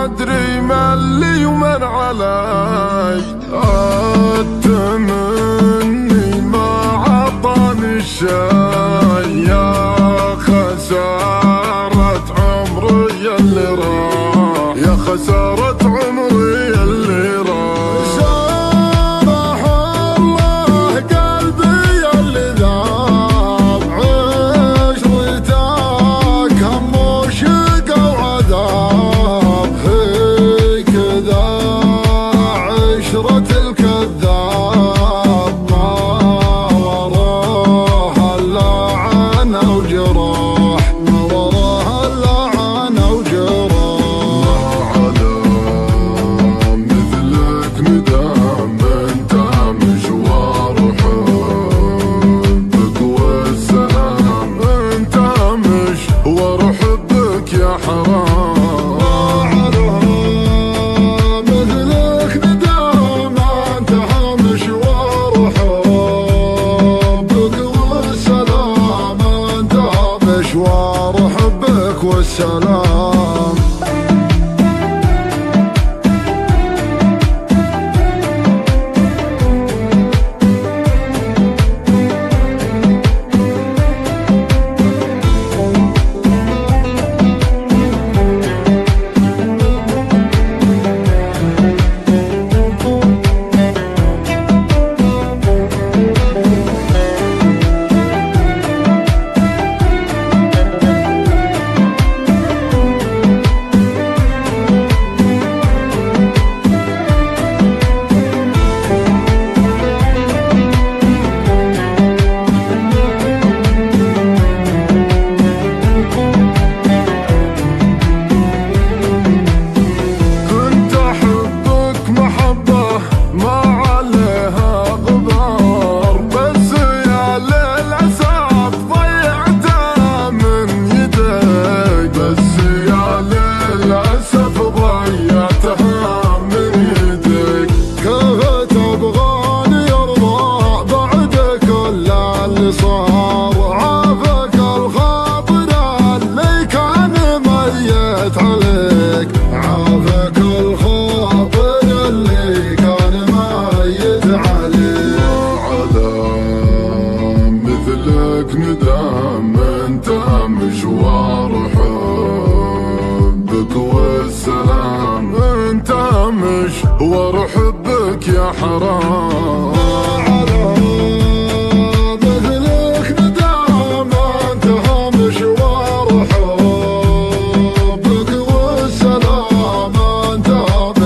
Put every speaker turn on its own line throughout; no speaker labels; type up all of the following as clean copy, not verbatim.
ادري من لي ومن علي، التمني ما عطاني الشي، يا خسارة عمري اللي راح، يا خسارة عمري اللي راح. سامح الله قلبي اللي ذاب، عشرتك هم وشقا وعذاب، هي كذا عشرة الكذاب، ما وراها اللعنة وجراح، ما وراها اللعنة وجراح. مشوار حبك والسلام. صار عافاك الخاطر اللي كان ميت عليك، عافاك الخاطر اللي كان ميت عليك. علام مثلك ندام، انت مشوار حبك والسلام، انت مشوار حبك يا حرام.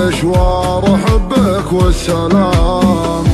مشوار حبك والسلام.